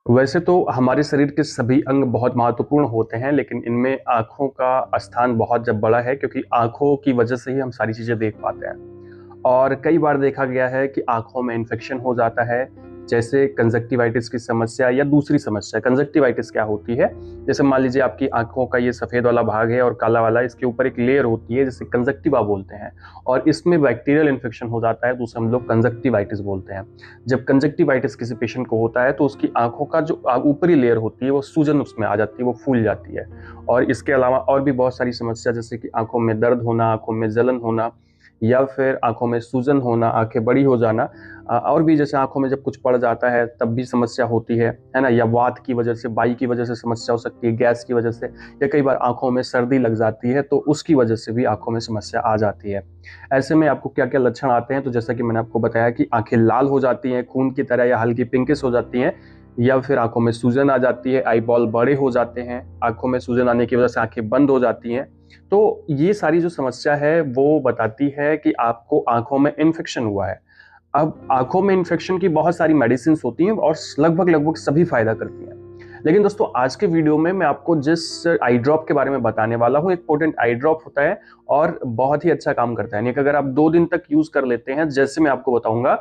वैसे तो हमारे शरीर के सभी अंग बहुत महत्वपूर्ण होते हैं, लेकिन इनमें आँखों का स्थान बहुत जब बड़ा है, क्योंकि आँखों की वजह से ही हम सारी चीज़ें देख पाते हैं। और कई बार देखा गया है कि आँखों में इन्फेक्शन हो जाता है, जैसे कंजक्टिवाइटिस की समस्या या दूसरी समस्या। कंजक्टिवाइटिस क्या होती है? जैसे मान लीजिए आपकी आँखों का ये सफ़ेद वाला भाग है और काला वाला, इसके ऊपर एक लेयर होती है जिसे कंजक्टिवा बोलते हैं, और इसमें बैक्टीरियल इन्फेक्शन हो जाता है तो उसे हम लोग कंजक्टिवाइटिस बोलते हैं। जब कंजक्टिवाइटिस किसी पेशेंट को होता है तो उसकी आँखों का जो ऊपरी लेयर होती है वो सूजन उसमें आ जाती है, वो फूल जाती है। और इसके अलावा और भी बहुत सारी समस्या, जैसे कि आँखों में दर्द होना, आँखों में जलन होना, या फिर आँखों में सूजन होना, आँखें बड़ी हो जाना, और भी जैसे आँखों में जब कुछ पड़ जाता है तब भी समस्या होती है ना? या वात की वजह से, वायु की वजह से समस्या हो सकती है, गैस की वजह से, या कई बार आँखों में सर्दी लग जाती है तो उसकी वजह से भी आँखों में समस्या आ जाती है। ऐसे में आपको क्या-क्या लक्षण आते हैं? तो जैसा कि मैंने आपको बताया कि आँखें लाल हो जाती हैं, खून की तरह या हल्की पिंकिश हो जाती हैं, या फिर आँखों में सूजन आ जाती है, आई बॉल बड़े हो जाते हैं, आँखों में सूजन आने की वजह से आँखें बंद हो जाती हैं। तो ये सारी जो समस्या है वो बताती है कि आपको आँखों में इन्फेक्शन हुआ है। अब आँखों में इन्फेक्शन की बहुत सारी मेडिसिन्स होती हैं और लगभग सभी फ़ायदा करती हैं। लेकिन दोस्तों, आज के वीडियो में मैं आपको जिस आई ड्रॉप के बारे में बताने वाला हूँ, एक पोटेंट आई ड्रॉप होता है और बहुत ही अच्छा काम करता है। यानी कि अगर आप 2 दिन तक यूज़ कर लेते हैं, जैसे मैं आपको बताऊँगा,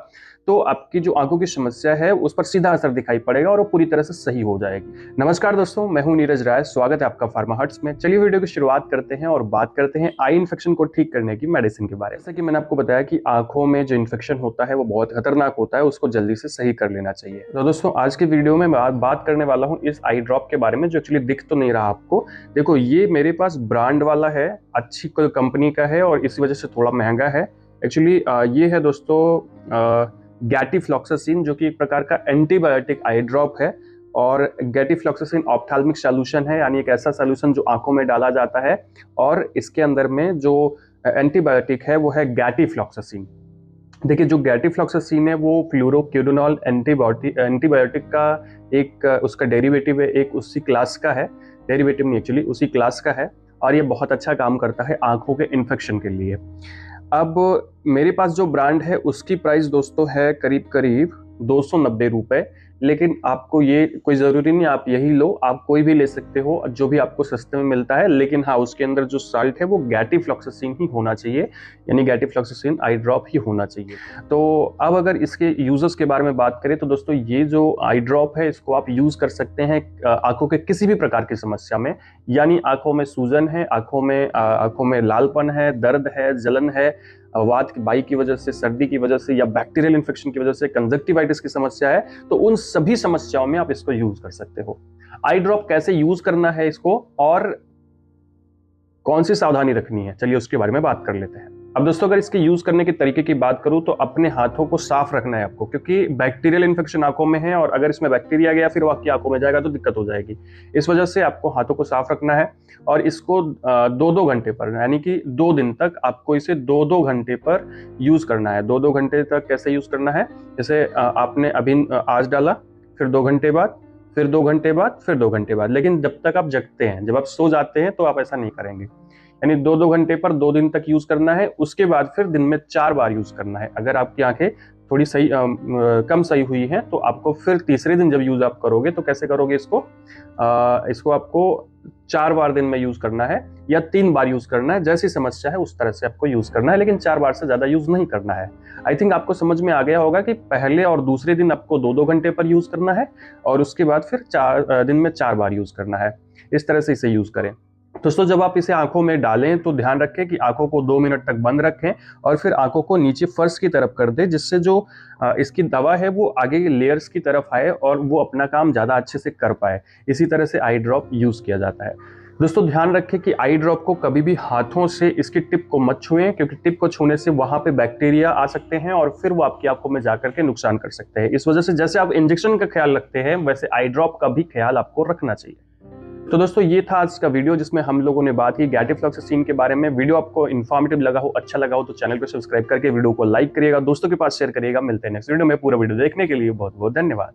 तो आपकी जो आँखों की समस्या है उस पर सीधा असर दिखाई पड़ेगा और वो पूरी तरह से सही हो जाएगी। नमस्कार दोस्तों, मैं हूँ नीरज राय, स्वागत है आपका फार्मा हट्स में। चलिए वीडियो की शुरुआत करते हैं और बात करते हैं आई इन्फेक्शन को ठीक करने की मेडिसिन के बारे में। जैसा कि मैंने आपको बताया कि आँखों में जो इन्फेक्शन होता है वो बहुत खतरनाक होता है, उसको जल्दी से सही कर लेना चाहिए। तो दोस्तों, आज के वीडियो में मैं बात करने वाला हूँ इस आई ड्रॉप के बारे में, जो एक्चुअली दिख तो नहीं रहा आपको। देखो, ये मेरे पास ब्रांड वाला है, अच्छी कोई कंपनी का है और इसी वजह से थोड़ा महंगा है। एक्चुअली ये है दोस्तों गैटिफ्लॉक्सासिन, जो कि एक प्रकार का एंटीबायोटिक आई ड्रॉप है। और गैटिफ्लॉक्सासिन ऑप्थेल्मिक सॉल्यूशन है, यानी एक ऐसा सॉल्यूशन जो आंखों में डाला जाता है, और इसके अंदर में जो एंटीबायोटिक है वो है गैटिफ्लॉक्सासिन। देखिए, जो गैटिफ्लॉक्सासिन है वो फ्लूरोक्विनोल एंटीबायोटिक का एक उसका डेरिवेटिव है, एक उसी क्लास का है। डेरिवेटिव नहीं, एक्चुअली उसी क्लास का है, और ये बहुत अच्छा काम करता है आंखों के इन्फेक्शन के लिए। अब मेरे पास जो ब्रांड है उसकी प्राइस दोस्तों है करीब करीब 290 रुपए। लेकिन आपको ये कोई ज़रूरी नहीं आप यही लो, आप कोई भी ले सकते हो जो भी आपको सस्ते में मिलता है। लेकिन हाँ, उसके अंदर जो साल्ट है वो गैटिफ्लॉक्सासिन ही होना चाहिए, यानी गैटिफ्लॉक्सासिन आई ड्रॉप ही होना चाहिए। तो अब अगर इसके यूजर्स के बारे में बात करें तो दोस्तों, ये जो आई ड्रॉप है इसको आप यूज़ कर सकते हैं आंखों के किसी भी प्रकार की समस्या में। यानी आंखों में सूजन है, आंखों में लालपन है, दर्द है, जलन है, वात की बाई की वजह से, सर्दी की वजह से, या बैक्टीरियल इन्फेक्शन की वजह से, कंजक्टिवाइटिस की समस्या है, तो उन सभी समस्याओं में आप इसको यूज कर सकते हो। आई ड्रॉप कैसे यूज करना है इसको और कौन सी सावधानी रखनी है, चलिए उसके बारे में बात कर लेते हैं। अब दोस्तों, अगर इसके यूज करने के तरीके की बात करूं तो अपने हाथों को साफ रखना है आपको, क्योंकि बैक्टीरियल इन्फेक्शन आंखों में है और अगर इसमें बैक्टीरिया गया फिर वो आपकी आंखों में जाएगा तो दिक्कत हो जाएगी। इस वजह से आपको हाथों को साफ रखना है और इसको 2-2 घंटे पर, यानी कि 2 दिन तक आपको इसे 2-2 घंटे पर यूज करना है। 2-2 घंटे तक कैसे यूज करना है? जैसे आपने अभी आज डाला, फिर 2 घंटे बाद, फिर 2 घंटे बाद, फिर 2 घंटे बाद। लेकिन जब तक आप जगते हैं, जब आप सो जाते हैं तो आप ऐसा नहीं करेंगे। यानी 2-2 घंटे पर 2 दिन तक यूज करना है। उसके बाद फिर दिन में 4 बार यूज करना है। अगर आपकी आंखें थोड़ी सही कम सही हुई हैं तो आपको फिर तीसरे दिन जब यूज आप करोगे तो कैसे करोगे इसको आपको 4 बार दिन में यूज करना है या 3 बार यूज करना है। जैसी समस्या है उस तरह से आपको यूज करना है, लेकिन 4 बार से ज्यादा यूज नहीं करना है। आई थिंक आपको समझ में आ गया होगा कि पहले और दूसरे दिन आपको 2-2 घंटे पर यूज करना है और उसके बाद फिर 4 दिन में 4 बार यूज करना है। इस तरह से इसे यूज करें। दोस्तों, जब आप इसे आंखों में डालें तो ध्यान रखें कि आंखों को 2 मिनट तक बंद रखें और फिर आंखों को नीचे फर्श की तरफ कर दें, जिससे जो इसकी दवा है वो आगे के लेयर्स की तरफ आए और वो अपना काम ज़्यादा अच्छे से कर पाए। इसी तरह से आई ड्रॉप यूज़ किया जाता है। दोस्तों, ध्यान रखें कि आई ड्रॉप को कभी भी हाथों से इसकी टिप को मत छुएं, क्योंकि टिप को छूने से वहां पे बैक्टीरिया आ सकते हैं और फिर वो आपकी आंखों में जाकर के नुकसान कर सकते हैं। इस वजह से जैसे आप इंजेक्शन का ख्याल रखते हैं वैसे आई ड्रॉप का भी ख्याल आपको रखना चाहिए। तो दोस्तों, ये था आज का वीडियो जिसमें हम लोगों ने बात की गैटिफ्लॉक्सासिन के बारे में। वीडियो आपको इन्फॉर्मेटिव लगा हो, अच्छा लगा हो तो चैनल को सब्सक्राइब करके वीडियो को लाइक करिएगा, दोस्तों के पास शेयर करिएगा। मिलते हैं नेक्स्ट वीडियो में। पूरा वीडियो देखने के लिए बहुत बहुत धन्यवाद।